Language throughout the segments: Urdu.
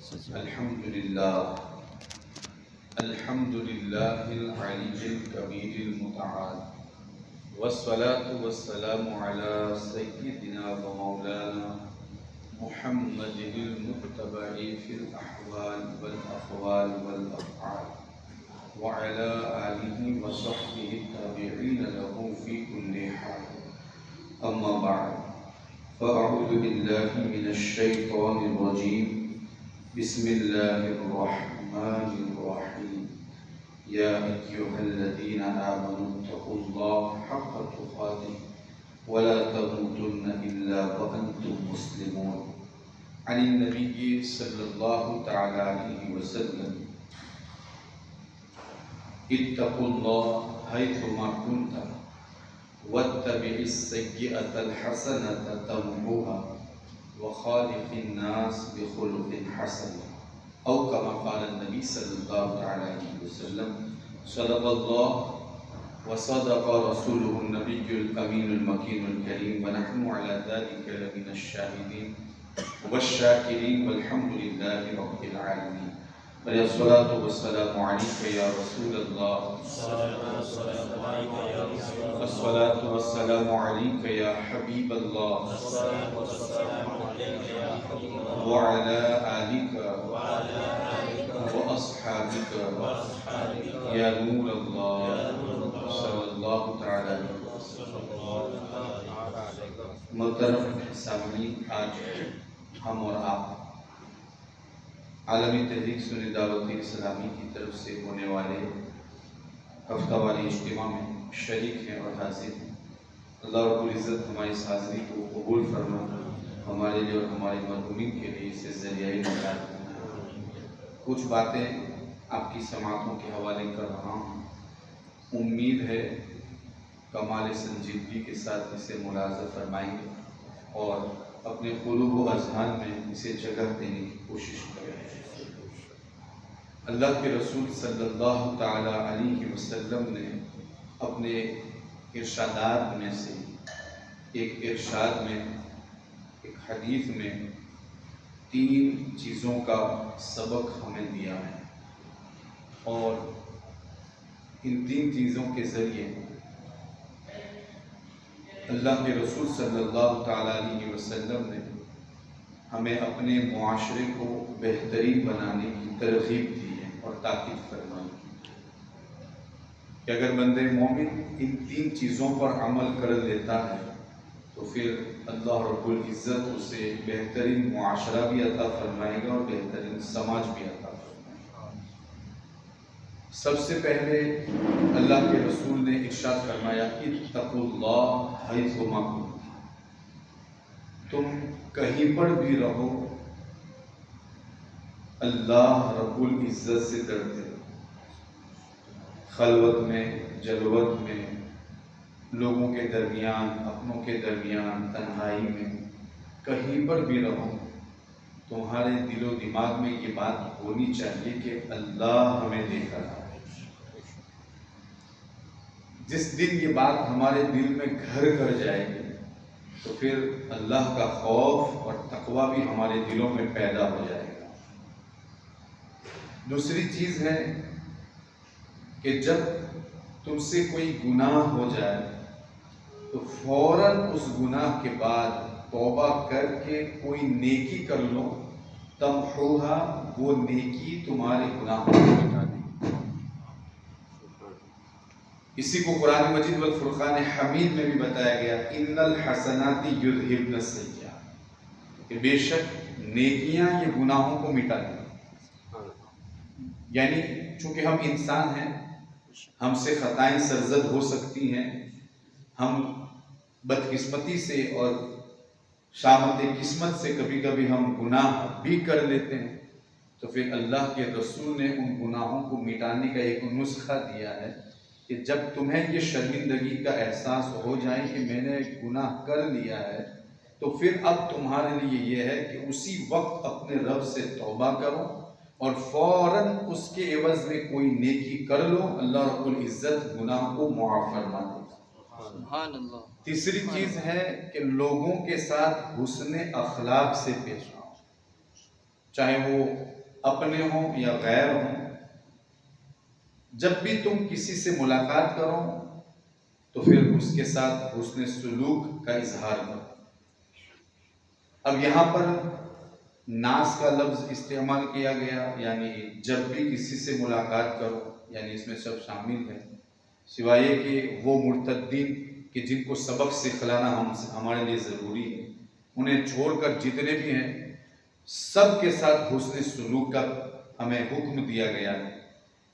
الحمد لله العلي الكبير المتعال، والصلاة والسلام على سيدنا ومولانا محمد المتبع في الأحوال والأقوال والأفعال، وعلى آله وصحبه التابعين له في كل حال. أما بعد، فأعوذ بالله من الشيطان الرجيم. بسم الله الرحمن الرحيم. يا أيها الذين آمنوا اتقوا الله حق تقاته ولا تموتن إلا وأنتم مسلمون. عن النبي صلى الله تعالى عليه وسلم: اتقوا الله حيثما كنتم واتبع السيئة الحسنة تمحوها وخالق الناس بخلق حسن، أو كما قال النبي صلى الله عليه وسلم: صدق الله وصدق رسوله النبي الأمين المكين الكريم، ونحن على ذلك لمن الشاهدين والشاكرين، والحمد لله رب العالمين. الصلاة والسلام عليك يا رسول الله، الصلاة والسلام عليك يا حبيب الله، وعلى آلك وأصحابك يا نور الله صلی اللہ تعالی علیہ وسلم. محترم سامعین، آج ہم اور آپ عالمی تحریک سنی دعوت اسلامی کی طرف سے ہونے والے ہفتہ والی اجتماع میں شریک ہیں اور حاضر ہیں. اللہ رب العزت ہماری اس حاضری کو قبول فرما، ہمارے لیے اور ہمارے مرحومین کے لیے اسے ذریعہ نجات بنا. کچھ باتیں آپ کی سماعتوں کے حوالے کر رہا ہوں. امید ہے کمال سنجیدگی کے ساتھ اسے ملاحظہ فرمائیں گے اور اپنے قلوب و اذہان میں اسے جگہ دینے کی کوشش کریں. اللہ کے رسول صلی اللہ تعالی علیہ وسلم نے اپنے ارشادات میں سے ایک ارشاد میں، ایک حدیث میں 3 چیزوں کا سبق ہمیں دیا ہے، اور ان 3 چیزوں کے ذریعے اللہ کے رسول صلی اللہ تعالی علیہ وسلم نے ہمیں اپنے معاشرے کو بہترین بنانے کی ترغیب دی ہے اور تاکید فرمائی کہ اگر بندے مومن ان 3 چیزوں پر عمل کر لیتا ہے تو پھر اللہ رب العزت اسے بہترین معاشرہ بھی عطا فرمائے گا اور بہترین سماج بھی عطا فرمائے گا. سب سے پہلے اللہ کے رسول نے ارشاد فرمایا: اتقوا اللہ حیثما کنتم. تم کہیں پر بھی رہو، اللہ رب العزت سے ڈرتے رہو. خلوت میں، جلوت میں، لوگوں کے درمیان، اپنوں کے درمیان، تنہائی میں، کہیں پر بھی رہو، تمہارے دل و دماغ میں یہ بات ہونی چاہیے کہ اللہ ہمیں دیکھ رہا ہے. جس دن یہ بات ہمارے دل میں گھر کر جائے گی تو پھر اللہ کا خوف اور تقوی بھی ہمارے دلوں میں پیدا ہو جائے گا. دوسری چیز ہے کہ جب تم سے کوئی گناہ ہو جائے تو فوراً اس گناہ کے بعد توبہ کر کے کوئی نیکی کر لو، تمحوہا، وہ نیکی تمہارے گناہوں کو مٹا دے. اسی کو قرآن مجید والفرقان حمید میں بھی بتایا گیا: ان الحسنات یذہبن السیئات، کہ بے شک نیکیاں یہ گناہوں کو مٹا دیں. یعنی چونکہ ہم انسان ہیں، ہم سے خطائیں سرزد ہو سکتی ہیں، ہم بدقسمتی سے اور شامت قسمت سے کبھی کبھی ہم گناہ بھی کر لیتے ہیں. تو پھر اللہ کے رسول نے ان گناہوں کو مٹانے کا ایک نسخہ دیا ہے کہ جب تمہیں یہ شرمندگی کا احساس ہو جائے کہ میں نے گناہ کر لیا ہے، تو پھر اب تمہارے لیے یہ ہے کہ اسی وقت اپنے رب سے توبہ کرو اور فوراً اس کے عوض میں کوئی نیکی کر لو. اللہ رب العزت گناہ کو معاف فرما دے. سبحان اللہ. تیسری چیز ہے کہ لوگوں کے ساتھ حسن اخلاق سے پیش آؤ، چاہے وہ اپنے ہوں یا غیر ہوں، جب بھی تم کسی سے ملاقات کرو تو پھر اس کے ساتھ حسن سلوک کا اظہار کرو۔ اب یہاں پر ناس کا لفظ استعمال کیا گیا، یعنی جب بھی کسی سے ملاقات کرو، یعنی اس میں سب شامل ہیں، سوائے کہ وہ مرتدین کہ جن کو سبق سکھلانا ہمارے لیے ضروری ہے، انہیں چھوڑ کر جتنے بھی ہیں سب کے ساتھ حسن سلوک کا ہمیں حکم دیا گیا ہے۔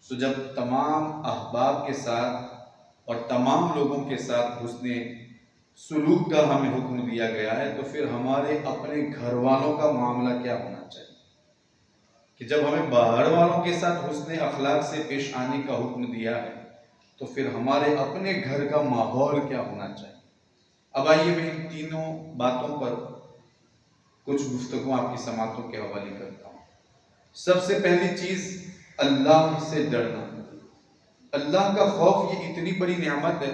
تو جب تمام احباب کے ساتھ اور تمام لوگوں کے ساتھ حسن سلوک کا ہمیں حکم دیا گیا ہے، تو پھر ہمارے اپنے گھر والوں کا معاملہ کیا ہونا چاہیے کہ جب ہمیں باہر والوں کے ساتھ حسن اخلاق سے پیش آنے کا حکم دیا ہے تو پھر ہمارے اپنے گھر کا ماحول کیا ہونا چاہیے۔ اب آئیے میں ان تینوں باتوں پر کچھ گفتگو آپ کی سماعتوں کے حوالے کرتا ہوں۔ سب سے پہلی چیز اللہ سے ڈرنا۔ اللہ کا خوف یہ اتنی بڑی نعمت ہے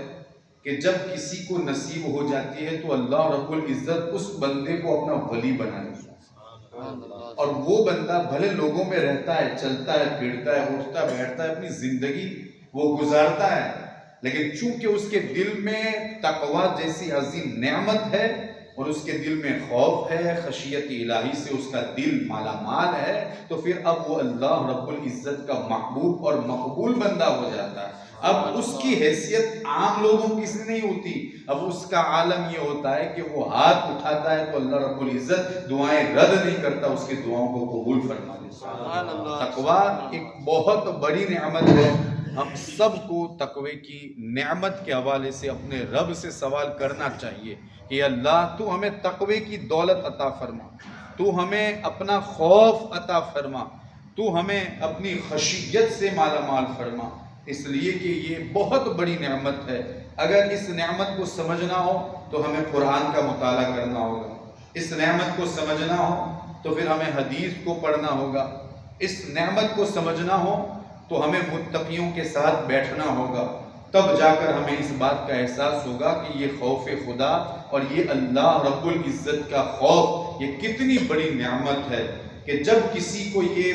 کہ جب کسی کو نصیب ہو جاتی ہے تو اللہ رب العزت اس بندے کو اپنا ولی بنا دیتا ہے، اور وہ بندہ بھلے لوگوں میں رہتا ہے، چلتا ہے، پھرتا ہے، اٹھتا بیٹھتا ہے، اپنی زندگی وہ گزارتا ہے، لیکن چونکہ اس کے دل میں تقوی جیسی عظیم نعمت ہے اور اس کے دل میں خوف ہے، خشیت الہی سے اس کا دل مالا مال ہے، تو پھر اب وہ اللہ رب العزت کا محبوب اور مقبول بندہ ہو جاتا ہے۔ اب اس کی حیثیت عام لوگوں کی سے نہیں ہوتی، اب اس کا عالم یہ ہوتا ہے کہ وہ ہاتھ اٹھاتا ہے تو اللہ رب العزت دعائیں رد نہیں کرتا، اس کی دعاؤں کو قبول فرما دیتا ہے۔ تقوی ایک بہت بڑی نعمت ہے۔ ہم سب کو تقوی کی نعمت کے حوالے سے اپنے رب سے سوال کرنا چاہیے کہ اللہ تو ہمیں تقوی کی دولت عطا فرما، تو ہمیں اپنا خوف عطا فرما، تو ہمیں اپنی خشیت سے مالا مال فرما، اس لیے کہ یہ بہت بڑی نعمت ہے۔ اگر اس نعمت کو سمجھنا ہو تو ہمیں قرآن کا مطالعہ کرنا ہوگا، اس نعمت کو سمجھنا ہو تو پھر ہمیں حدیث کو پڑھنا ہوگا، اس نعمت کو سمجھنا ہو تو ہمیں متقیوں کے ساتھ بیٹھنا ہوگا، تب جا کر ہمیں اس بات کا احساس ہوگا کہ یہ خوف خدا اور یہ اللہ رب العزت کا خوف یہ کتنی بڑی نعمت ہے کہ جب کسی کو یہ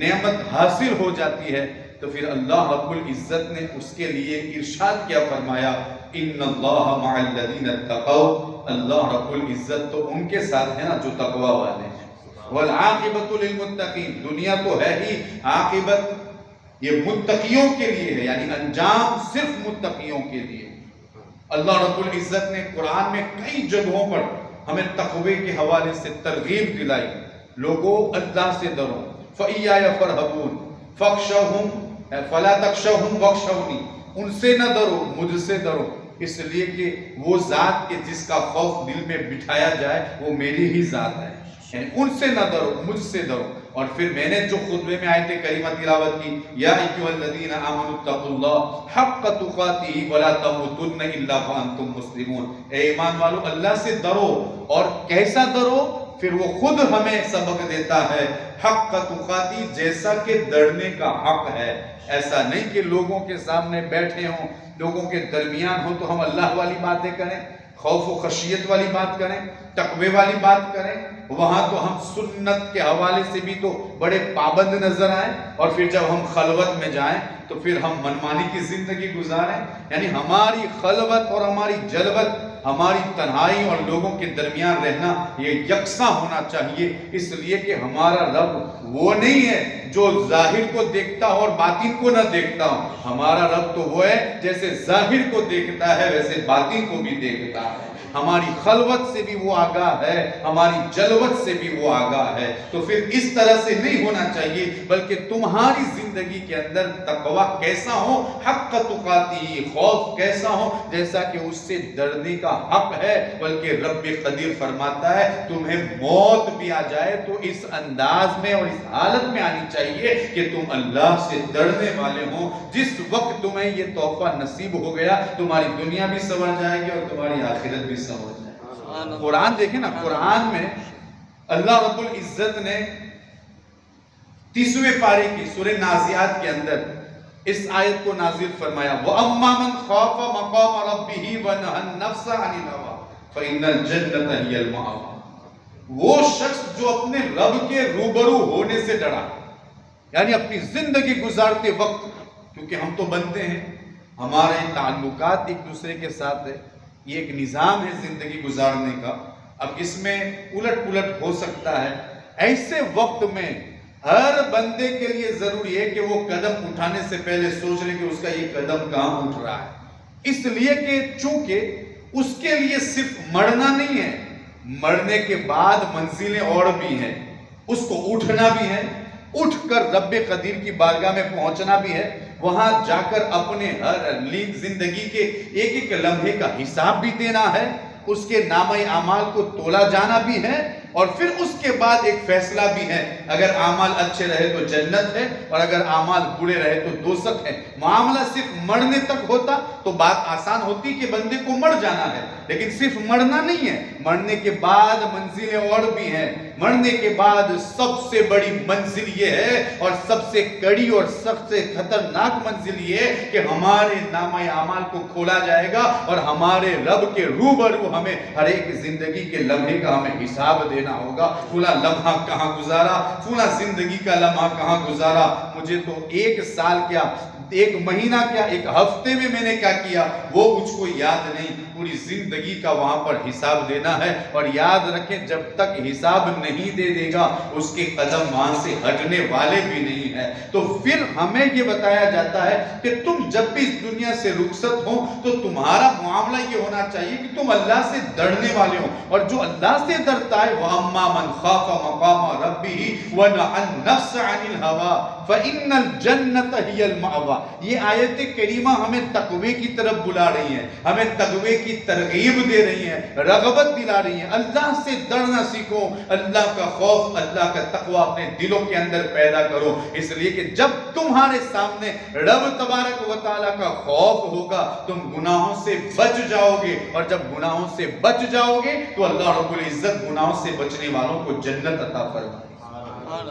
نعمت حاصل ہو جاتی ہے تو پھر اللہ رب العزت نے اس کے لیے ارشاد کیا فرمایا، ان اللہ مع الذین اتقوا، اللہ رب العزت تو ان کے ساتھ ہے نا جو تقوی والے ہیں، والعاقبۃ للمتقین، دنیا تو ہے ہی، عاقبت یہ متقیوں کے لیے ہے، یعنی انجام صرف متقیوں کے لیے۔ اللہ رب العزت نے قرآن میں کئی جگہوں پر ہمیں تقوی کے حوالے سے ترغیب دلائی، لوگوں اللہ سے ڈرو، فَإِيَّايَ فَارْهَبُونِ فَاخْشَوْهُمْ فَلَا تَخْشَوْهُمْ وَاخْشَوْنِي، ان سے نہ ڈرو مجھ سے ڈرو، اس لیے کہ وہ ذات کے جس کا خوف دل میں بٹھایا جائے وہ میری ہی ذات ہے، یعنی ان سے نہ ڈرو مجھ سے ڈرو۔ اور پھر میں نے جو خطبے میں آیت کریمہ تلاوت کی، یا ایھا الذین آمنوا اتقوا اللہ حق تقاتہ ولا تموتن الا وانتم مسلمون، اے ایمان والو اللہ سے ڈرو، اور کیسا ڈرو؟ پھر وہ خود ہمیں سبق دیتا ہے، حق تقاتی جیسا کہ ڈرنے کا حق ہے، ایسا نہیں کہ لوگوں کے سامنے بیٹھے ہوں، لوگوں کے درمیان ہوں تو ہم اللہ والی باتیں کریں، خوف و خشیت والی بات کریں، تقوی والی بات کریں، وہاں تو ہم سنت کے حوالے سے بھی تو بڑے پابند نظر آئیں، اور پھر جب ہم خلوت میں جائیں تو پھر ہم منمانی کی زندگی گزاریں، یعنی ہماری خلوت اور ہماری جلوت، ہماری تنہائی اور لوگوں کے درمیان رہنا یہ یکساں ہونا چاہیے، اس لیے کہ ہمارا رب وہ نہیں ہے جو ظاہر کو دیکھتا ہو اور باطن کو نہ دیکھتا ہو، ہمارا رب تو وہ ہے جیسے ظاہر کو دیکھتا ہے ویسے باطن کو بھی دیکھتا ہے، ہماری خلوت سے بھی وہ آگاہ ہے، ہماری جلوت سے بھی وہ آگاہ ہے، تو پھر اس طرح سے نہیں ہونا چاہیے، بلکہ تمہاری زندگی کے اندر تقوی کیسا ہو، حق تقاتی، خوف کیسا ہو جیسا کہ اس سے ڈرنے کا حق ہے، بلکہ رب قدیر فرماتا ہے تمہیں موت بھی آ جائے تو اس انداز میں اور اس حالت میں آنی چاہیے کہ تم اللہ سے ڈرنے والے ہو، جس وقت تمہیں یہ تحفہ نصیب ہو گیا تمہاری دنیا بھی سنور جائے گی اور تمہاری آخرت بھی سنور جائے گی۔ قرآن دیکھیں نا، قرآن میں اللہ رب العزت نے 30ویں پارے کی سورہ نازعات کے اندر اس آیت کو نازل فرمایا، وَأَمَّا مَنْ خَافَ مَقَامَ رَبِّهِ وَنَهَى النَّفْسَ عَنِ الْهَوَىٰ فَإِنَّ الْجَنَّةَ هِيَ الْمَأْوَىٰ، وہ شخص جو اپنے رب کے روبرو ہونے سے ڈرا، یعنی اپنی زندگی گزارتے وقت، کیونکہ ہم تو بنتے ہیں، ہمارے تعلقات ایک دوسرے کے ساتھ ہے، یہ ایک نظام ہے زندگی گزارنے کا، اب اس میں الٹ پلٹ ہو سکتا ہے۔ ایسے وقت میں ہر بندے کے لیے ضروری ہے کہ وہ قدم اٹھانے سے پہلے سوچ لے کہ اس کا یہ قدم کہاں اٹھ رہا ہے، اس لیے کہ چونکہ اس کے لیے صرف مرنا نہیں ہے، مرنے کے بعد منزلیں اور بھی ہیں، اس کو اٹھنا بھی ہے، اٹھ کر رب قدیر کی بارگاہ میں پہنچنا بھی ہے، وہاں جا کر اپنے ہر زندگی کے ایک ایک لمحے کا حساب بھی دینا ہے، اس کے نامہ اعمال کو تولا جانا بھی ہے، اور پھر اس کے بعد ایک فیصلہ بھی ہے، اگر اعمال اچھے رہے تو جنت ہے، اور اگر اعمال برے رہے تو دوزخ ہے۔ معاملہ صرف مرنے تک ہوتا تو بات آسان ہوتی کہ بندے کو مر جانا ہے، لیکن صرف مرنا نہیں ہے، مرنے کے بعد منزلیں اور بھی ہیں۔ مرنے کے بعد سب سے بڑی منزل یہ ہے، اور سب سے کڑی اور سب سے خطرناک منزل یہ ہے کہ ہمارے نامہ اعمال کو کھولا جائے گا، اور ہمارے رب کے روبرو ہمیں ہر ایک زندگی کے لمحے کا ہمیں حساب دینا ہوگا۔ فلاں لمحہ کہاں گزارا، فلاں زندگی کا لمحہ کہاں گزارا، مجھے تو ایک سال کیا، ایک مہینہ کیا، ایک ہفتے میں نے کیا کیا وہ مجھ کو یاد نہیں، پوری زندگی کا وہاں پر حساب دینا ہے۔ اور یاد رکھیں جب تک حساب نہیں دے دے گا اس کے قدم وہاں سے ہٹنے والے بھی نہیں ہیں۔ تو پھر ہمیں یہ بتایا جاتا ہے کہ تم جب بھی اس دنیا سے رخصت ہو تو تمہارا معاملہ یہ ہونا چاہیے کہ تم اللہ سے ڈرنے والے ہو، اور جو اللہ سے ڈرتا ہے وَأَمَّا مَنْ خَافَ مَقَامَ رَبِّهِ وَنَهَى النَّفْسَ عَنِ الْهَوَىٰ فَإِنَّ الْجَنَّةَ هِيَ الْمَأْوَىٰ۔ یہ آیت کریمہ ہمیں تقوی کی طرف بلا رہی ہیں، ہمیں تقوی کی ترغیب دے رہی ہیں، رغبت دلا رہی ہیں۔ اللہ سے ڈرنا سیکھو، اللہ کا خوف، اللہ کا تقوی اپنے دلوں کے اندر پیدا کرو، اس لیے کہ جب تمہارے سامنے رب تبارک و تعالیٰ کا خوف ہوگا تم گناہوں سے بچ جاؤ گے، اور جب گناہوں سے بچ جاؤ گے تو اللہ رب العزت گناہوں سے بچنے والوں کو جنت عطا فرمائے۔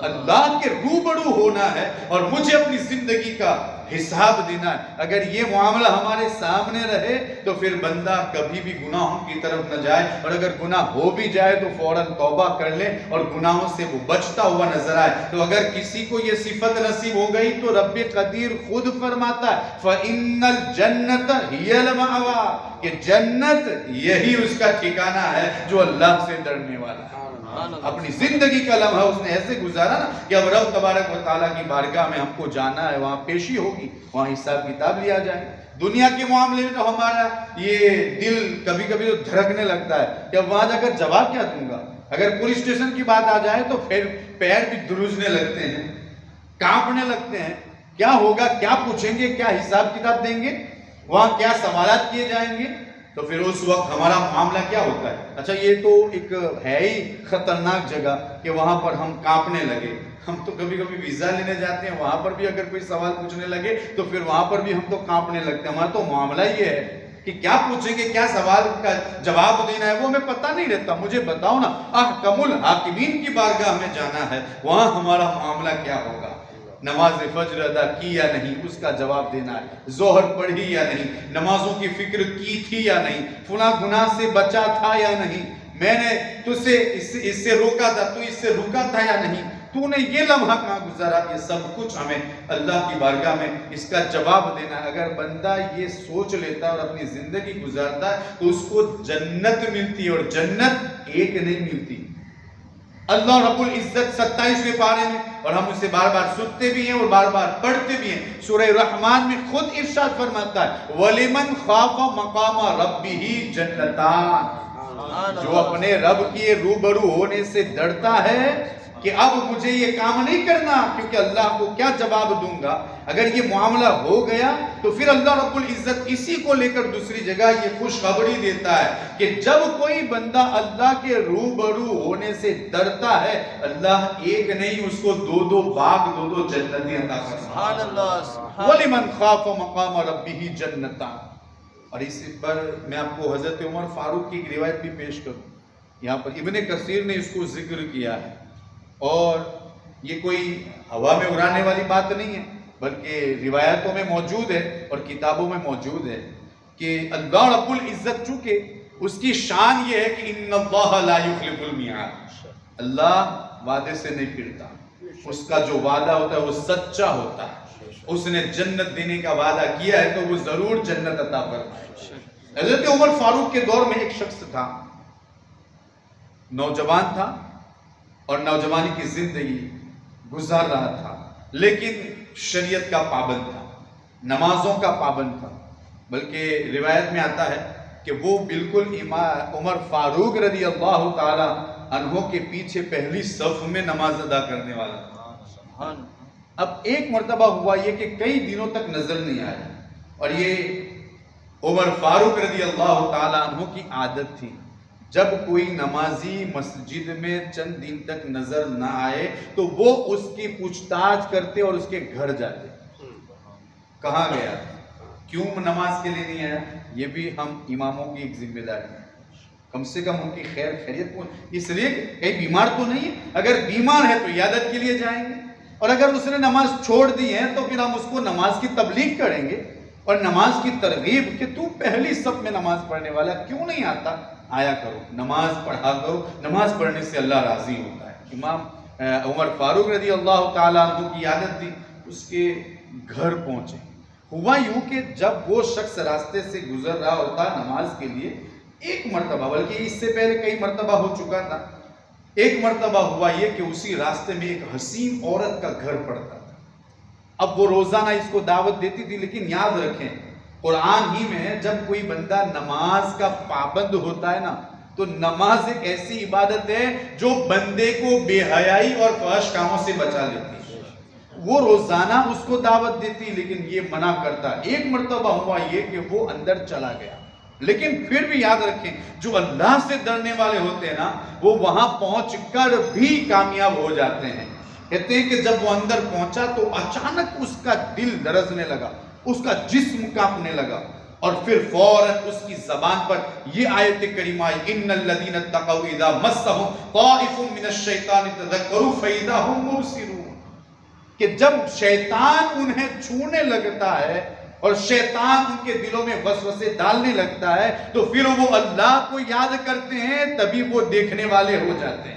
اللہ کے روبرو ہونا ہے اور مجھے اپنی زندگی کا حساب دینا ہے۔ اگر یہ معاملہ ہمارے سامنے رہے تو پھر بندہ کبھی بھی گناہوں کی طرف نہ جائے، اور اگر گناہ ہو بھی جائے تو فوراً توبہ کر لے اور گناہوں سے وہ بچتا ہوا نظر آئے۔ تو اگر کسی کو یہ صفت نصیب ہو گئی تو رب قدیر خود فرماتا ہے فَإِنَّ الْجَنَّةَ هِيَ الْمَأْوَىٰ، کہ جنت یہی اس کا ٹھکانہ ہے جو اللہ سے ڈرنے والا ہے۔ اپنی زندگی کا لمحہ اس نے ایسے گزارا نا کہ اب رب تبارک و تعالیٰ کی بارگاہ میں ہم کو جانا ہے، وہاں پیشی ہوگی، وہاں حساب کتاب لیا جائے۔ دنیا کے معاملے میں تو ہمارا یہ دل کبھی کبھی تو دھڑکنے لگتا ہے کہ اب وہاں جا کر جواب کیا دوں گا۔ اگر پولیس اسٹیشن کی بات آ جائے تو پھر پیر بھی دھڑکنے لگتے ہیں، کانپنے لگتے ہیں، کیا ہوگا، کیا پوچھیں گے، کیا حساب کتاب دیں گے، وہاں کیا سوالات کیے جائیں گے۔ تو پھر اس وقت ہمارا معاملہ کیا ہوتا ہے؟ اچھا یہ تو ایک ہے ہی خطرناک جگہ کہ وہاں پر ہم کانپنے لگے۔ ہم تو کبھی کبھی ویزا لینے جاتے ہیں، وہاں پر بھی اگر کوئی سوال پوچھنے لگے تو پھر وہاں پر بھی ہم تو کانپنے لگتے ہیں۔ ہمارا تو معاملہ یہ ہے کہ کیا پوچھیں گے، کیا سوال کا جواب دینا ہے، وہ ہمیں پتہ نہیں رہتا۔ مجھے بتاؤ نا، احکم الحاکمین کی بارگاہ میں جانا ہے، وہاں ہمارا معاملہ کیا ہوگا؟ نماز فجر ادا کی یا نہیں اس کا جواب دینا ہے، ظہر پڑھی یا نہیں، نمازوں کی فکر کی تھی یا نہیں، فلاں گناہ سے بچا تھا یا نہیں، میں نے تجھ سے اس سے روکا تھا، تو اس سے روکا تھا یا نہیں، تو نے یہ لمحہ کہاں گزارا، یہ سب کچھ ہمیں اللہ کی بارگاہ میں اس کا جواب دینا ہے۔ اگر بندہ یہ سوچ لیتا ہے اور اپنی زندگی گزارتا ہے تو اس کو جنت ملتی ہے، اور جنت ایک نہیں ملتی۔ اللہ رب العزت 27ویں پارے میں، اور ہم اسے بار بار سنتے بھی ہیں اور بار بار پڑھتے بھی ہیں، سورہ رحمان میں خود ارشاد فرماتا ہے وَلِمَنْ خَافَ مَقَامَ رَبِّهِ جَنَّتَانِ، جو اپنے رب کے روبرو ہونے سے ڈرتا ہے کہ اب مجھے یہ کام نہیں کرنا کیونکہ اللہ کو کیا جواب دوں گا، اگر یہ معاملہ ہو گیا تو پھر اللہ رب العزت اسی کو لے کر دوسری جگہ یہ خوشخبری دیتا ہے کہ جب کوئی بندہ اللہ کے روبرو ہونے سے ڈرتا ہے، اللہ ایک نہیں اس کو دو باغ، دو جنتیں عطا کرتا ہے۔ وَلِمَنْ خَافَ مَقَامَ رَبِّهِ جَنَّتَانِ۔ اور اس پر میں آپ کو حضرت عمر فاروق کی ایک روایت بھی پیش کروں، یہاں پر ابن کثیر نے اس کو ذکر کیا ہے، اور یہ کوئی ہوا میں اڑانے والی بات نہیں ہے بلکہ روایتوں میں موجود ہے اور کتابوں میں موجود ہے کہ اللہ رب العزت چونکہ اس کی شان یہ ہے کہ ان اللہ لا یخلف المیعاد، اللہ وعدے سے نہیں پھرتا، اس کا جو وعدہ ہوتا ہے وہ سچا ہوتا ہے. اس نے جنت دینے کا وعدہ کیا ہے تو وہ ضرور جنت عطا فرمائے. حضرت عمر فاروق کے دور میں ایک شخص تھا، نوجوان تھا اور نوجوانی کی زندگی گزار رہا تھا، لیکن شریعت کا پابند تھا، نمازوں کا پابند تھا. بلکہ روایت میں آتا ہے کہ وہ بالکل عمر فاروق رضی اللہ تعالی عنہ کے پیچھے پہلی صف میں نماز ادا کرنے والا تھا. اب ایک مرتبہ ہوا یہ کہ کئی دنوں تک نظر نہیں آیا، اور یہ عمر فاروق رضی اللہ تعالی عنہ کی عادت تھی، جب کوئی نمازی مسجد میں چند دن تک نظر نہ آئے تو وہ اس کی پوچھ تاچھ کرتے اور اس کے گھر جاتے. کہاں گیا، کیوں نماز کے لیے نہیں آیا؟ یہ بھی ہم اماموں کی ایک ذمہ داری ہے، کم سے کم ان کی خیر خیریت کو، اس لیے کہیں بیمار تو نہیں ہے، اگر بیمار ہے تو عیادت کے لیے جائیں گے، اور اگر اس نے نماز چھوڑ دی ہے تو پھر ہم اس کو نماز کی تبلیغ کریں گے اور نماز کی ترغیب کہ تو پہلی صف میں نماز پڑھنے والا کیوں نہیں آتا، آیا کرو، نماز پڑھا کرو، نماز پڑھنے سے اللہ راضی ہوتا ہے. امام عمر فاروق رضی اللہ تعالیٰ عنہ کی عادت تھی، اس کے گھر پہنچے. ہوا یوں کہ جب وہ شخص راستے سے گزر رہا ہوتا نماز کے لیے، ایک مرتبہ، بلکہ اس سے پہلے کئی مرتبہ ہو چکا تھا، ایک مرتبہ ہوا یہ کہ اسی راستے میں ایک حسین عورت کا گھر پڑتا تھا. اب وہ روزانہ اس کو دعوت دیتی تھی، لیکن یاد رکھیں قرآن ہی میں جب کوئی بندہ نماز کا پابند ہوتا ہے نا تو نماز ایک ایسی عبادت ہے جو بندے کو بے حیائی اور فحش کاموں سے بچا لیتی ہے. وہ روزانہ اس کو دعوت دیتی لیکن یہ منع کرتا. ایک مرتبہ ہوا یہ کہ وہ اندر چلا گیا، لیکن پھر بھی یاد رکھیں جو اللہ سے ڈرنے والے ہوتے ہیں نا وہ وہاں پہنچ کر بھی کامیاب ہو جاتے ہیں. کہتے ہیں کہ جب وہ اندر پہنچا تو اچانک اس کا دل لرزنے لگا، اس کا جسم کانپنے لگا، اور پھر فوراً اس کی زبان پر یہ آیت کریمہ آئی، ان الذین اتقوا اذا مسهم طائف من الشیطان تذکروا فاذا هم مبصرون، کہ جب شیطان انہیں چھونے لگتا ہے اور شیطان ان کے دلوں میں وسوسے ڈالنے لگتا ہے تو پھر وہ اللہ کو یاد کرتے ہیں، تبھی وہ دیکھنے والے ہو جاتے ہیں.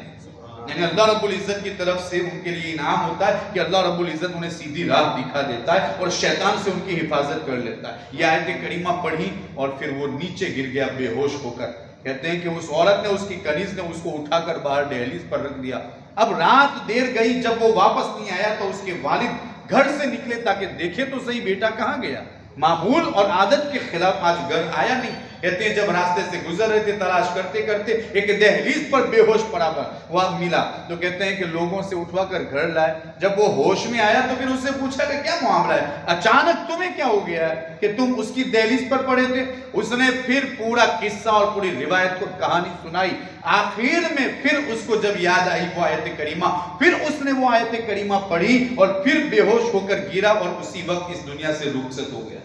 یعنی اللہ رب العزت کی طرف سے ان کے لیے انعام ہوتا ہے کہ اللہ رب العزت انہیں سیدھی راہ دکھا دیتا ہے اور شیطان سے ان کی حفاظت کر لیتا ہے. یہ آیت کریمہ پڑھی اور پھر وہ نیچے گر گیا بے ہوش ہو کر. کہتے ہیں کہ اس عورت نے، اس کی کنیز نے اس کو اٹھا کر باہر دہلیز پر رکھ دیا. اب رات دیر گئی، جب وہ واپس نہیں آیا تو اس کے والد گھر سے نکلے تاکہ دیکھے تو صحیح بیٹا کہاں گیا. معمول اور عادت کے خلاف آج گھر آیا نہیں. کہتے ہیں جب راستے سے گزر رہے تھے تلاش کرتے کرتے ایک دہلیز پر بے ہوش پڑا وہ ملا تو کہتے ہیں کہ لوگوں سے اٹھوا کر گھر لائے. جب وہ ہوش میں آیا تو پھر اس سے پوچھا کہ کیا معاملہ ہے، اچانک تمہیں کیا ہو گیا ہے کہ تم اس کی دہلیز پر پڑے تھے. اس نے پھر پورا قصہ اور پوری روایت کو کہانی سنائی. آخر میں پھر اس کو جب یاد آئی وہ آیت کریمہ، پھر اس نے وہ آیت کریمہ پڑھی اور پھر بے ہوش ہو کر گرا اور اسی وقت اس دنیا سے رخصت ہو گیا.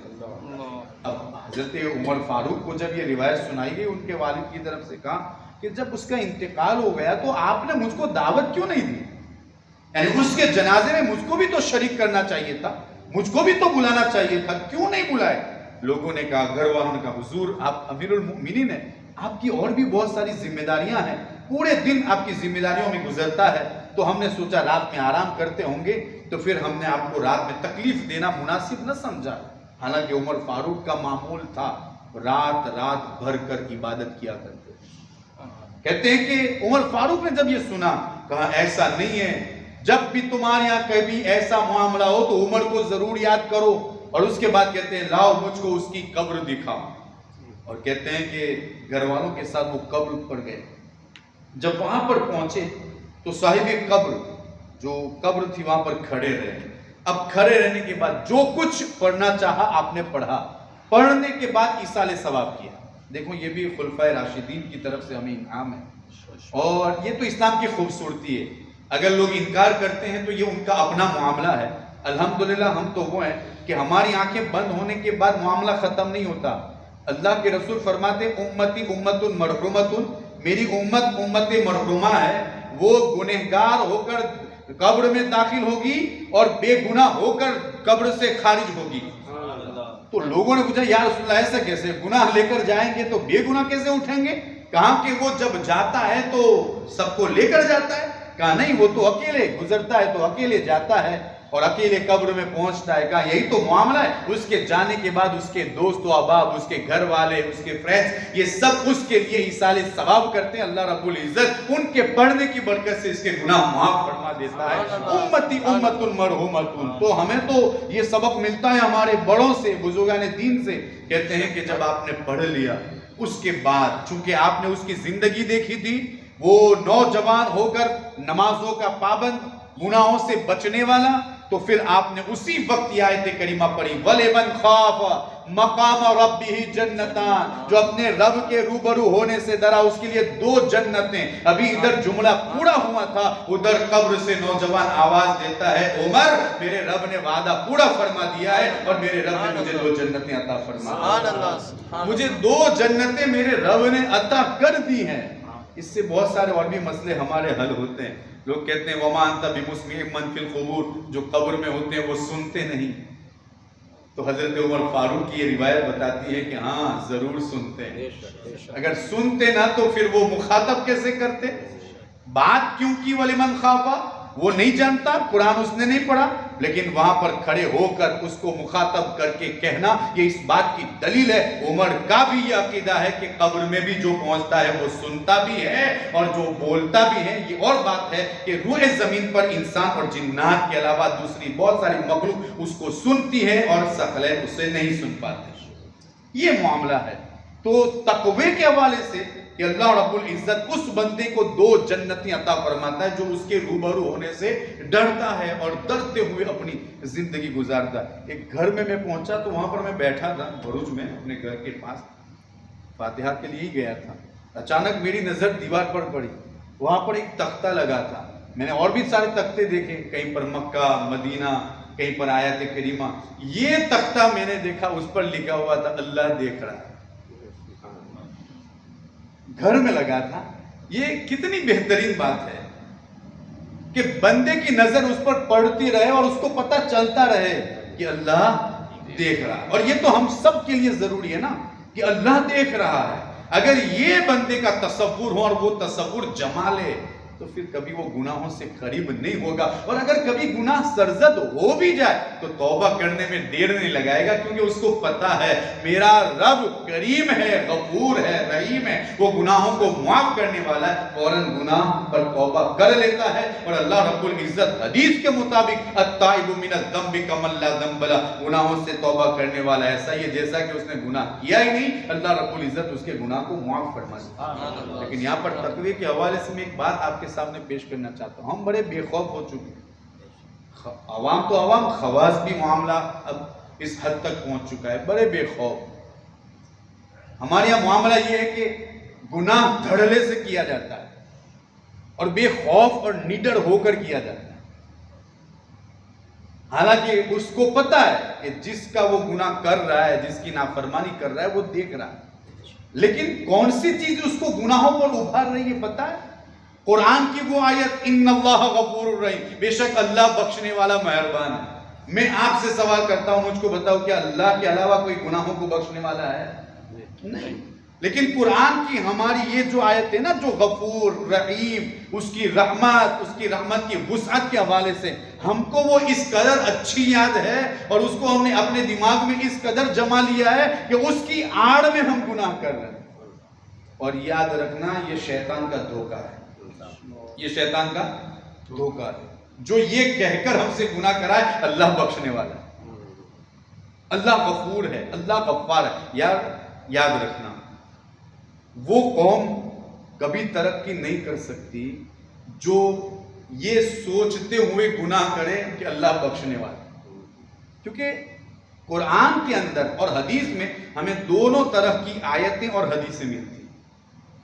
اب حضرت عمر فاروق کو جب یہ روایت سنائی گئی ان کے والد کی طرف سے کہا کہ جب اس کا انتقال ہو گیا تو آپ نے مجھ کو دعوت کیوں نہیں دی، یعنی اس کے جنازے میں مجھ کو بھی تو شریک کرنا چاہیے تھا، مجھ کو بھی تو بلانا چاہیے تھا، کیوں نہیں بلائے. لوگوں نے کہا، گھر والوں نے کہا، حضور آپ امیر المؤمنین ہیں، آپ کی اور بھی بہت ساری ذمہ داریاں ہیں، پورے دن آپ کی ذمہ داریوں میں گزرتا ہے، تو ہم نے سوچا رات میں آرام کرتے ہوں گے تو پھر ہم نے آپ کو رات میں تکلیف دینا مناسب نہ سمجھا. حالانکہ عمر فاروق کا معمول تھا رات رات بھر کر عبادت کیا کرتے. کہتے ہیں کہ عمر فاروق نے جب یہ سنا کہا ایسا نہیں ہے، جب بھی تمہارے یہاں کبھی ایسا معاملہ ہو تو عمر کو ضرور یاد کرو. اور اس کے بعد کہتے ہیں لاؤ مجھ کو اس کی قبر دکھاؤ. اور کہتے ہیں کہ گھر والوں کے ساتھ وہ قبر پر گئے. جب وہاں پر پہنچے تو صاحب قبر جو قبر تھی وہاں پر کھڑے رہے. اب کھڑے رہنے کے بعد جو کچھ پڑھنا چاہا آپ نے پڑھا، پڑھنے کے بعد ایصال ثواب کیا. دیکھو یہ بھی خلفائے راشدین کی طرف سے ہمیں انعام ہے اور یہ تو اسلام کی خوبصورتی ہے. اگر لوگ انکار کرتے ہیں تو یہ ان کا اپنا معاملہ ہے. الحمدللہ ہم تو وہ ہیں کہ ہماری آنکھیں بند ہونے کے بعد معاملہ ختم نہیں ہوتا. اللہ کے رسول فرماتے امتی امت مرحومت، میری امت امت مرحومہ ہے، وہ گنہگار ہو کر قبر میں داخل ہوگی اور بے گناہ ہو کر قبر سے خارج ہوگی. تو لوگوں نے پوچھا یا رسول اللہ ایسا کیسے، گناہ لے کر جائیں گے تو بے گناہ کیسے اٹھیں گے؟ کہا کہ وہ جب جاتا ہے تو سب کو لے کر جاتا ہے، کہا نہیں، وہ تو اکیلے گزرتا ہے تو اکیلے جاتا ہے اور اکیلے قبر میں پہنچتا ہے. کہا یہی تو معاملہ ہے. اس کے جانے کے بعد اس کے دوست و احباب، اس کے گھر والے، اس کے فرینڈز، یہ سب اس کے لیے ایصال ثواب کرتے ہیں. اللہ رب العزت ان کے پڑھنے کی برکت سے اس کے گناہ معاف فرما دیتا ہے. امتی امت المرحومۃ. تو ہمیں تو یہ سبق ملتا ہے ہمارے بڑوں سے، بزرگان دین سے. کہتے ہیں کہ جب آپ نے پڑھ لیا، اس کے بعد چونکہ آپ نے اس کی زندگی دیکھی تھی، وہ نوجوان ہو کر نمازوں کا پابند، گناہوں سے بچنے والا، تو پھر آپ نے اسی وقت یہ آیت کریمہ پڑھی وَلِمَنْ خَافَ مَقَامَ رَبِّهِ جَنَّتَانِ. جو اپنے رب کے روبرو ہونے سے ڈرا، اس کے لیے 2 جنتیں. ابھی ادھر جملہ پورا ہوا تھا، ادھر قبر سے نوجوان آواز دیتا ہے عمر میرے رب نے وعدہ پورا فرما دیا ہے اور میرے رب نے مجھے 2 جنتیں عطا فرما، مجھے 2 جنتیں میرے رب نے عطا کر دی ہیں. اس سے بہت سارے اور بھی مسئلے ہمارے حل ہوتے ہیں. لوگ کہتے ہیں وَمَا أَنْتَ بِمُسْمِعٍ مَنْ فِي الْقُبُورِ، جو قبر میں ہوتے ہیں وہ سنتے نہیں. تو حضرت عمر فاروق کی یہ روایت بتاتی ہے کہ ہاں ضرور سنتے ہیں. اگر سنتے نہ تو پھر وہ مخاطب کیسے کرتے؟ بات کیوں کی وَلِمَنْ خَافَ؟ وہ نہیں جانتا، قرآن اس نے نہیں پڑھا، لیکن وہاں پر کھڑے ہو کر اس کو مخاطب کر کے کہنا یہ اس بات کی دلیل ہے. عمر کا بھی یہ عقیدہ ہے کہ قبر میں بھی جو پہنچتا ہے وہ سنتا بھی ہے اور جو بولتا بھی ہے. یہ اور بات ہے کہ روح زمین پر انسان اور جنات کے علاوہ دوسری بہت ساری مخلوق اس کو سنتی ہے اور ثقلین اسے نہیں سن پاتے. یہ معاملہ ہے. تو تقوی کے حوالے سے کہ اللہ رب العزت اس بندے کو 2 جنتیں عطا فرماتا ہے جو اس کے روبرو ہونے سے ڈرتا ہے اور ڈرتے ہوئے اپنی زندگی گزارتا ہے. ایک گھر میں پہنچا تو وہاں پر میں بیٹھا تھا بھروچ میں اپنے گھر کے پاس، فاتحہ کے لیے ہی گیا تھا. اچانک میری نظر دیوار پر پڑی، وہاں پر ایک تختہ لگا تھا. میں نے اور بھی سارے تختے دیکھے، کہیں پر مکہ مدینہ، کہیں پر آیت کریمہ. یہ تختہ میں نے دیکھا، اس پر لکھا ہوا تھا اللہ دیکھ رہا ہے. گھر میں لگا تھا. یہ کتنی بہترین بات ہے کہ بندے کی نظر اس پر پڑتی رہے اور اس کو پتہ چلتا رہے کہ اللہ دیکھ رہا ہے. اور یہ تو ہم سب کے لیے ضروری ہے نا کہ اللہ دیکھ رہا ہے. اگر یہ بندے کا تصور ہو اور وہ تصور جما لے تو پھر کبھی وہ گناہوں سے قریب نہیں ہوگا. اور اگر کبھی گناہ سرزد ہو بھی جائے تو توبہ کرنے میں دیر نہیں لگائے گا، کیونکہ اس کو پتا ہے میرا رب کریم ہے، غفور ہے، رحیم ہے، وہ گناہوں کو معاف کرنے والا ہے. فوراً گناہ پر توبہ کر لیتا ہے. اور اللہ رب العزت حدیث کے مطابق التائب من الذنب کمن لا ذنب لہ، گناہوں سے توبہ کرنے والا ایسا ہی ہے جیسا کہ اس نے گناہ کیا ہی نہیں. اللہ رب العزت اس کے گناہ کو معاف فرما دیتا ہے. لیکن یہاں پر تقوی کے حوالے سے میں ایک بات آپ کے سامنے پیش کرنا چاہتا ہوں. ہم بڑے بے خوف ہو چکے ہیں. عوام تو عوام، خواص بھی معاملہ اب اس حد تک پہنچ چکا ہے. بڑے بے خوف. ہمارے یہاں معاملہ یہ ہے کہ گناہ دھڑلے سے کیا جاتا ہے اور بے خوف اور نڈر ہو کر کیا جاتا ہے. حالانکہ اس کو پتا ہے کہ جس کا وہ گناہ کر رہا ہے، جس کی نافرمانی کر رہا ہے، وہ دیکھ رہا ہے. لیکن کون سی چیز اس کو گناہوں پر ابھار رہی ہے پتا ہے؟ قرآن کی وہ آیت ان اللہ غفور الرحیم، بے شک اللہ بخشنے والا مہربان ہے. میں آپ سے سوال کرتا ہوں، مجھ کو بتاؤ کیا اللہ کے علاوہ کوئی گناہوں کو بخشنے والا ہے؟ نہیں. لیکن قرآن کی ہماری یہ جو آیت ہے نا، جو غفور رحیم، اس کی رحمت کی وسعت کے حوالے سے ہم کو وہ اس قدر اچھی یاد ہے اور اس کو ہم نے اپنے دماغ میں اس قدر جما لیا ہے کہ اس کی آڑ میں ہم گناہ کر رہے ہیں. اور یاد رکھنا یہ شیطان کا دھوکہ ہے. یہ شیطان کا دھوکہ ہے جو یہ کہہ کر ہم سے گناہ کرائے اللہ بخشنے والا ہے، اللہ غفور ہے، اللہ غفار ہے. یاد رکھنا وہ قوم کبھی ترقی نہیں کر سکتی جو یہ سوچتے ہوئے گناہ کرے کہ اللہ بخشنے والا ہے. کیونکہ قرآن کے اندر اور حدیث میں ہمیں دونوں طرح کی آیتیں اور حدیثیں ملتی ہیں.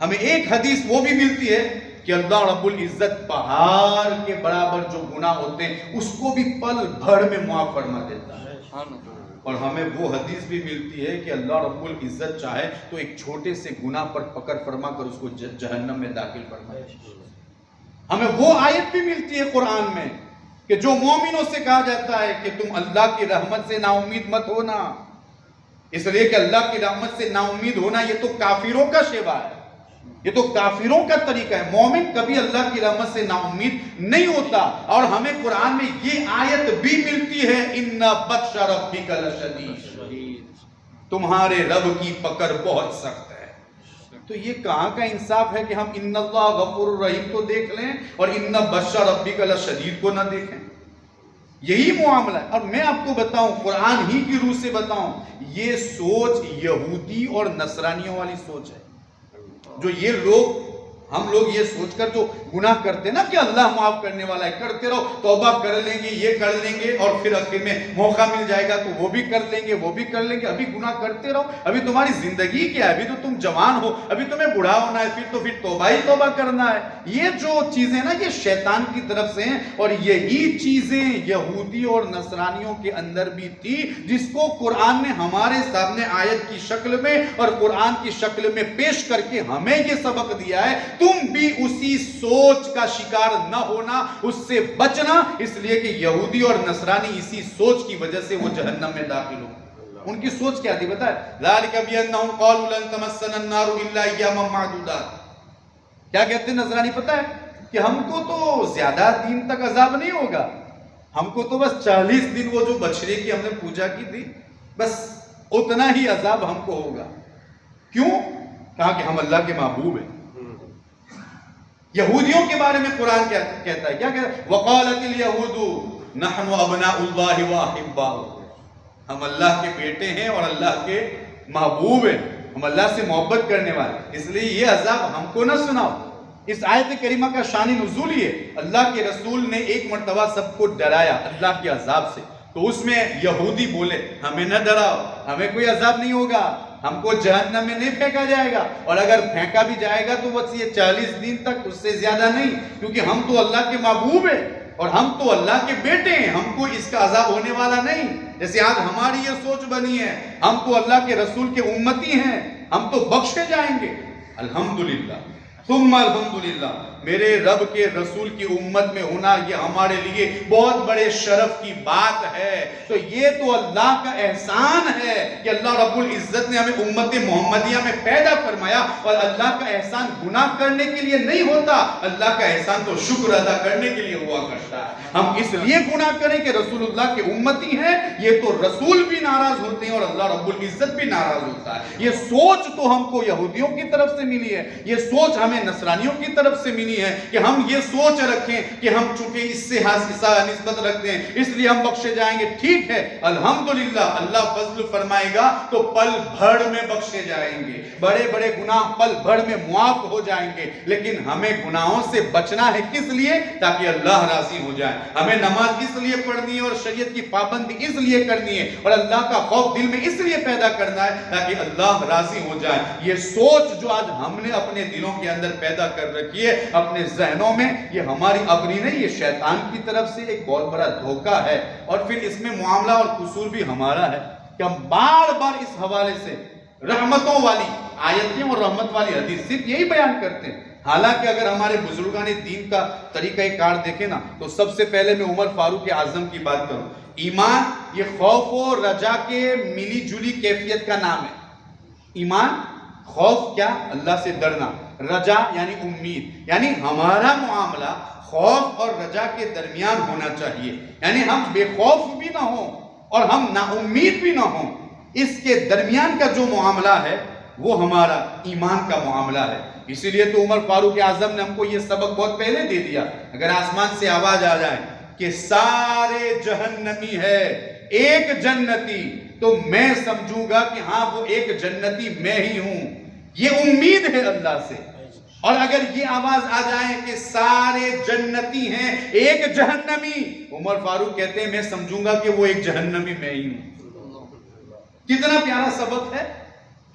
ہمیں ایک حدیث وہ بھی ملتی ہے کہ اللہ رب العزت پہاڑ کے برابر جو گناہ ہوتے ہیں اس کو بھی پل بھر میں معاف فرما دیتا ہے. اور ہمیں وہ حدیث بھی ملتی ہے کہ اللہ رب العزت چاہے تو ایک چھوٹے سے گناہ پر پکڑ فرما کر اس کو جہنم میں داخل فرما دے. ہمیں وہ آیت بھی ملتی ہے قرآن میں کہ جو مومنوں سے کہا جاتا ہے کہ تم اللہ کی رحمت سے نا امید مت ہونا، اس لیے کہ اللہ کی رحمت سے نا امید ہونا یہ تو کافروں کا شیوا ہے. یہ تو کافروں کا طریقہ ہے. مومن کبھی اللہ کی رحمت سے نا امید نہیں ہوتا. اور ہمیں قرآن میں یہ آیت بھی ملتی ہے ان بطش ربک لشدید، تمہارے رب کی پکڑ بہت سخت ہے. تو یہ کہاں کا انصاف ہے کہ ہم ان اللہ غفور الرحیم کو دیکھ لیں اور ان بطش ربک لشدید کو نہ دیکھیں؟ یہی معاملہ ہے. اور میں آپ کو بتاؤں، قرآن ہی کی روح سے بتاؤں، یہ سوچ یہودی اور نصرانیوں والی سوچ ہے. جو یہ لوگ، ہم لوگ یہ سوچ کر جو گناہ کرتے نا کہ اللہ معاف کرنے والا ہے، کرتے رہو، توبہ کر لیں گے، یہ کر لیں گے، اور پھر آخر میں موقع مل جائے گا تو وہ بھی کر لیں گے، وہ بھی کر لیں گے. ابھی گناہ کرتے رہو، ابھی تمہاری زندگی کیا ہے، ابھی تو تم جوان ہو، ابھی تمہیں بوڑھا ہونا ہے، پھر توبہ ہی توبہ کرنا ہے. یہ جو چیزیں نا یہ شیطان کی طرف سے ہیں، اور یہی چیزیں یہودی اور نصرانیوں کے اندر بھی تھی، جس کو قرآن نے ہمارے سامنے آیت کی شکل میں اور قرآن کی شکل میں پیش کر کے ہمیں یہ سبق دیا ہے. تم بھی اسی سوچ کا شکار نہ ہونا، اس سے بچنا، اس لیے کہ یہودی اور نصرانی اسی سوچ کی وجہ سے وہ جہنم میں داخل ہوں. ان کی سوچ کیا تھی بتائیں؟ ذالک بانہم قالوا لن تمسنا النار الا ایاما معدودات. کیا کہتے ہیں نصرانی پتہ ہے؟ کہ ہم کو تو زیادہ دن تک عذاب نہیں ہوگا، ہم کو تو بس 40 دن وہ جو بچڑے کی ہم نے پوجا کی تھی، بس اتنا ہی عذاب ہم کو ہوگا. کیوں؟ کہا کہ ہم اللہ کے محبوب ہیں. یہودیوں کے بارے میں قرآن کیا کہتا ہے؟ کیا کہتا ہے؟ وقالت الیہود نحن ابناء اللہ واحباؤہ، ہم اللہ کے بیٹے ہیں اور اللہ کے محبوب ہیں، ہم اللہ سے محبت کرنے والے، اس لیے یہ عذاب ہم کو نہ سناؤ. اس آیت کریمہ کا شان نزول یہ، اللہ کے رسول نے ایک مرتبہ سب کو ڈرایا اللہ کے عذاب سے، تو اس میں یہودی بولے ہمیں نہ ڈراؤ، ہمیں کوئی عذاب نہیں ہوگا، ہم کو جہنم میں نہیں پھینکا جائے گا، اور اگر پھینکا بھی جائے گا تو بس یہ 40 دن تک، اس سے زیادہ نہیں، کیونکہ ہم تو اللہ کے محبوب ہیں اور ہم تو اللہ کے بیٹے ہیں، ہم کو اس کا عذاب ہونے والا نہیں. جیسے آج ہماری یہ سوچ بنی ہے، ہم تو اللہ کے رسول کے امتی ہیں، ہم تو بخشے جائیں گے. الحمدللہ ثم الحمدللہ، میرے رب کے رسول کی امت میں ہونا یہ ہمارے لیے بہت بڑے شرف کی بات ہے. تو یہ تو اللہ کا احسان ہے کہ اللہ رب العزت نے ہمیں امت محمدیہ میں پیدا فرمایا، اور اللہ کا احسان گناہ کرنے کے لیے نہیں ہوتا، اللہ کا احسان تو شکر ادا کرنے کے لیے ہوا کرتا ہے. ہم اس لیے گناہ کریں کہ رسول اللہ کے امتی ہیں، یہ تو رسول بھی ناراض ہوتے ہیں اور اللہ رب العزت بھی ناراض ہوتا ہے. یہ سوچ تو ہم کو یہودیوں کی طرف سے ملی ہے، یہ سوچ ہمیں نصرانیوں کی طرف سے ملی ہے کہ ہم یہ سوچ رکھیں کہ ہم چونکہ اس سے نسبت رکھتے ہیں اس لیے ہم بخشے جائیں گے. ٹھیک ہے، الحمدللہ، اللہ فضل فرمائے گا تو پل بھر میں بخشے جائیں گے، بڑے بڑے گناہ پل بھر میں معاف ہو جائیں گے. لیکن ہمیں گناہوں سے بچنا ہے، کس لیے؟ تاکہ اللہ راضی ہو جائے. ہمیں نماز اس لیے پڑھنی ہے اور شریعت کی پابندی اس لیے کرنی ہے اور اللہ کا خوف دل میں اس لیے پیدا کرنا ہے تاکہ اللہ راضی ہو جائے. یہ سوچ جو آج ہم نے اپنے دلوں کے اندر پیدا کر رکھی ہے، اپنے ذہنوں میں، یہ ہماری اپنی نہیں، یہ شیطان کی طرف سے ایک بہت بڑا دھوکہ ہے. اور پھر اس میں معاملہ اور قصور بھی ہمارا ہے کہ ہم بار بار اس حوالے سے رحمتوں والی آیتیں اور رحمت والی حدیث صرف یہی بیان کرتے ہیں. حالانکہ اگر ہمارے بزرگان دین کا طریقہ کار دیکھیں نا تو سب سے پہلے میں عمر فاروق اعظم کی بات کروں. ایمان یہ خوف و رجا کے ملی جلی کیفیت کا نام ہے. ایمان، خوف کیا؟ اللہ سے ڈرنا، رجا یعنی امید، یعنی ہمارا معاملہ خوف اور رجا کے درمیان ہونا چاہیے. یعنی ہم بے خوف بھی نہ ہوں اور ہم نا امید بھی نہ ہوں، اس کے درمیان کا جو معاملہ ہے وہ ہمارا ایمان کا معاملہ ہے. اسی لیے تو عمر فاروق اعظم نے ہم کو یہ سبق بہت پہلے دے دیا. اگر آسمان سے آواز آ جائے کہ سارے جہنمی ہے، ایک جنتی، تو میں سمجھوں گا کہ ہاں وہ ایک جنتی میں ہی ہوں. یہ امید ہے اللہ سے. اور اگر یہ آواز آ جائے کہ سارے جنتی ہیں، ایک جہنمی، عمر فاروق کہتے ہیں میں سمجھوں گا کہ وہ ایک جہنمی میں ہی ہوں. کتنا پیارا سبق ہے.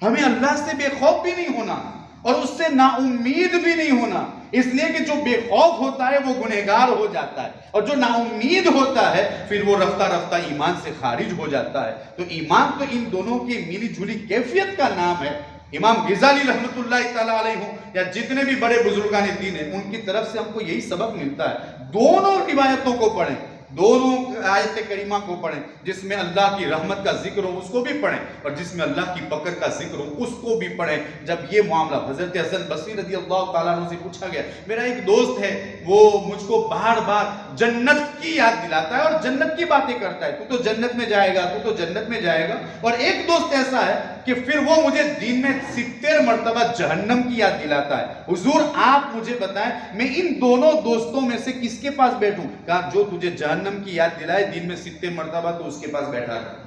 ہمیں اللہ سے بے خوف بھی نہیں ہونا اور اس سے نا امید بھی نہیں ہونا، اس لیے کہ جو بے خوف ہوتا ہے وہ گنہگار ہو جاتا ہے، اور جو نا امید ہوتا ہے پھر وہ رفتہ رفتہ ایمان سے خارج ہو جاتا ہے. تو ایمان تو ان دونوں کی ملی جلی کیفیت کا نام ہے. امام غزالی رحمت اللہ تعالیٰ علیہ ہوں یا جتنے بھی بڑے بزرگان دین ہیں، ان کی طرف سے ہم کو یہی سبق ملتا ہے. دونوں روایتوں کو پڑھیں، دونوں آیت کریمہ کو پڑھیں، جس میں اللہ کی رحمت کا ذکر ہو اس کو بھی پڑھیں اور جس میں اللہ کی پکڑ کا ذکر ہو اس کو بھی پڑھیں۔ جب یہ معاملہ حضرت حسن بصری رضی اللہ تعالیٰ عنہ سے پوچھا گیا، میرا ایک دوست ہے وہ مجھ کو بار بار جنت کی یاد دلاتا ہے اور جنت کی باتیں کرتا ہے، تو جنت میں جائے گا، تو جنت میں جائے گا، اور ایک دوست ایسا ہے کہ پھر وہ مجھے دین میں 70 مرتبہ جہنم کی یاد دلاتا ہے، حضور آپ مجھے بتائیں میں ان دونوں دوستوں میں سے کس کے پاس بیٹھوں؟ کہا جو تجھے جہنم کی یاد دلائے دین میں 70 مرتبہ تو اس کے پاس بیٹھا رہا۔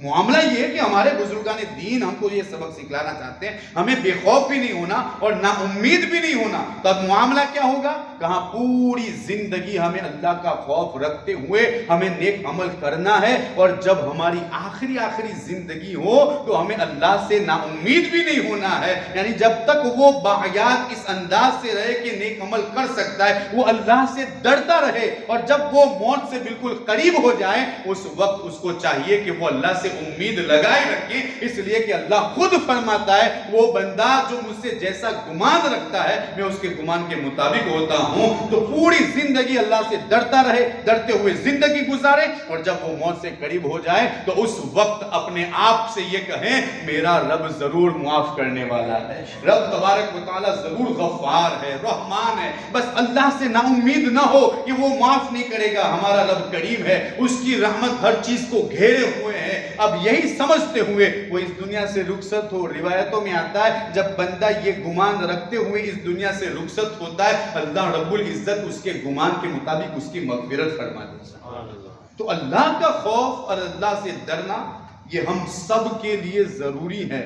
معاملہ یہ ہے کہ ہمارے بزرگان دین ہم کو یہ سبق سکھلانا چاہتے ہیں، ہمیں بے خوف بھی نہیں ہونا اور نا امید بھی نہیں ہونا۔ تو اب معاملہ کیا ہوگا؟ کہاں پوری زندگی ہمیں اللہ کا خوف رکھتے ہوئے ہمیں نیک عمل کرنا ہے، اور جب ہماری آخری زندگی ہو تو ہمیں اللہ سے نا امید بھی نہیں ہونا ہے، یعنی جب تک وہ باحیات اس انداز سے رہے کہ نیک عمل کر سکتا ہے، وہ اللہ سے ڈرتا رہے، اور جب وہ موت سے بالکل قریب ہو جائے اس وقت اس کو چاہیے کہ وہ اللہ سے امید لگائے رکھیں، اس لیے کہ اللہ خود فرماتا ہے وہ بندہ جو مجھ سے جیسا گمان رکھتا ہے میں اس کے گمان کے مطابق ہوتا ہوں۔ تو پوری زندگی اللہ سے ڈرتا رہے، ڈرتے ہوئے زندگی گزارے، اور جب وہ موت سے قریب ہو جائے تو اس وقت اپنے آپ سے یہ کہیں میرا رب ضرور معاف کرنے والا ہے، رب تبارک و تعالی ضرور غفار ہے، رحمان ہے، بس اللہ سے نا امید نہ ہو کہ وہ معاف نہیں کرے گا، ہمارا رب کریم ہے، اس کی رحمت ہر چیز کو گھیرے ہوئے ہے۔ اب یہی سمجھتے ہوئے وہ اس دنیا سے رخصت ہو، روایتوں میں آتا ہے جب بندہ یہ گمان رکھتے ہوئے اس دنیا سے رخصت ہوتا ہے اللہ رب العزت اس کے گمان کے مطابق اس کی مغفرت فرما دیتا ہے۔ تو اللہ کا خوف اور اللہ سے ڈرنا یہ ہم سب کے لیے ضروری ہے۔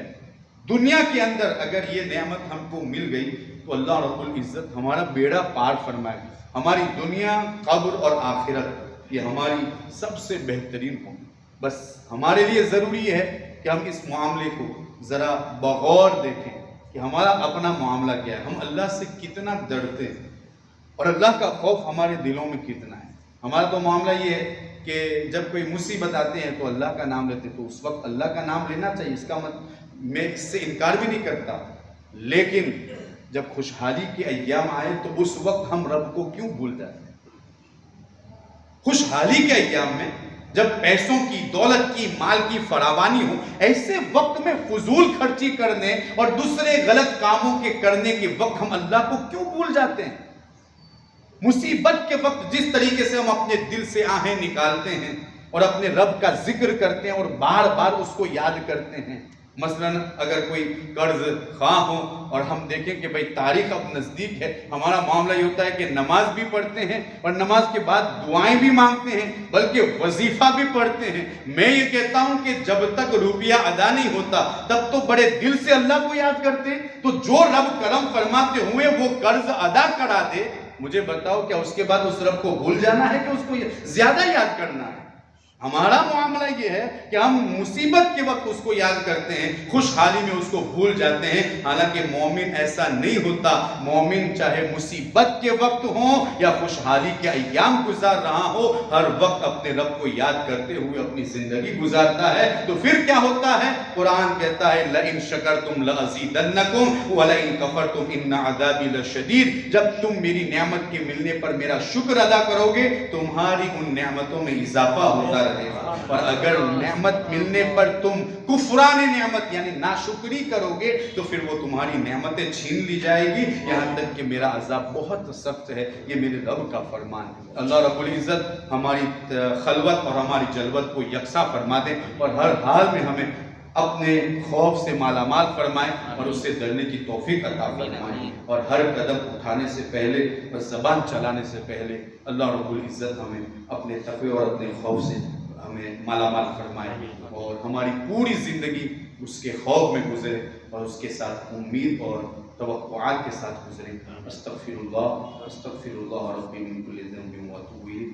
دنیا کے اندر اگر یہ نعمت ہم کو مل گئی تو اللہ رب العزت ہمارا بیڑا پار فرمائے گا، ہماری دنیا، قبر اور آخرت یہ ہماری سب سے بہترین ہو۔ بس ہمارے لیے ضروری ہے کہ ہم اس معاملے کو ذرا بغور دیکھیں کہ ہمارا اپنا معاملہ کیا ہے، ہم اللہ سے کتنا ڈرتے ہیں اور اللہ کا خوف ہمارے دلوں میں کتنا ہے۔ ہمارا تو معاملہ یہ ہے کہ جب کوئی مصیبت آتے ہیں تو اللہ کا نام لیتے، تو اس وقت اللہ کا نام لینا چاہیے، اس کا میں اس سے انکار بھی نہیں کرتا، لیکن جب خوشحالی کے ایام آئے تو اس وقت ہم رب کو کیوں بھول جاتے ہیں؟ خوشحالی کے ایام میں جب پیسوں کی، دولت کی، مال کی فراوانی ہو، ایسے وقت میں فضول خرچی کرنے اور دوسرے غلط کاموں کے کرنے کے وقت ہم اللہ کو کیوں بھول جاتے ہیں؟ مصیبت کے وقت جس طریقے سے ہم اپنے دل سے آہیں نکالتے ہیں اور اپنے رب کا ذکر کرتے ہیں اور بار بار اس کو یاد کرتے ہیں، مثلا اگر کوئی قرض خواہ ہو اور ہم دیکھیں کہ بھئی تاریخ اب نزدیک ہے، ہمارا معاملہ یہ ہوتا ہے کہ نماز بھی پڑھتے ہیں اور نماز کے بعد دعائیں بھی مانگتے ہیں، بلکہ وظیفہ بھی پڑھتے ہیں۔ میں یہ کہتا ہوں کہ جب تک روپیہ ادا نہیں ہوتا تب تو بڑے دل سے اللہ کو یاد کرتے، تو جو رب کرم فرماتے ہوئے وہ قرض ادا کرا دے، مجھے بتاؤ کیا اس کے بعد اس رب کو بھول جانا ہے کہ اس کو زیادہ یاد کرنا ہے؟ ہمارا معاملہ یہ ہے کہ ہم مصیبت کے وقت اس کو یاد کرتے ہیں، خوشحالی میں اس کو بھول جاتے ہیں، حالانکہ مومن ایسا نہیں ہوتا۔ مومن چاہے مصیبت کے وقت ہو یا خوشحالی کے ایام گزار رہا ہو، ہر وقت اپنے رب کو یاد کرتے ہوئے اپنی زندگی گزارتا ہے۔ تو پھر کیا ہوتا ہے؟ قرآن کہتا ہے لَإِن شَكَرْتُمْ لَأَزِيدَنَّكُمْ وَلَإِن كَفَرْتُمْ إِنَّ عَذَابِي لَشَدِيدٌ۔ جب تم میری نعمت کے ملنے پر میرا شکر ادا کرو گے تمہاری ان نعمتوں میں اضافہ ہوتا رہے گا، اور اگر نعمت ملنے پر تم کفران نعمت یعنی ناشکری کرو گے تو پھر وہ تمہاری نعمتیں چھین لی جائے گی، یہاں تک کہ میرا عذاب بہت سخت ہے، یہ میرے رب کا فرمان ہے۔ اللہ رب العزت ہماری خلوت اور ہماری جلوت کو یکساں فرما دے اور ہر حال میں ہمیں اپنے خوف سے مالا مال فرمائے اور اس سے ڈرنے کی توفیق عطا فرمائے، اور ہر قدم اٹھانے سے پہلے اور زبان چلانے سے پہلے اللہ رب العزت ہمیں اپنے تقوی اور اپنے خوف سے ہمیں مالا مال فرمائے اور ہماری پوری زندگی اس کے خوف میں گزرے اور اس کے ساتھ امید اور توقعات کے ساتھ گزرے۔ استغفر اللہ ربی من کل ذنب واتوب الیہ۔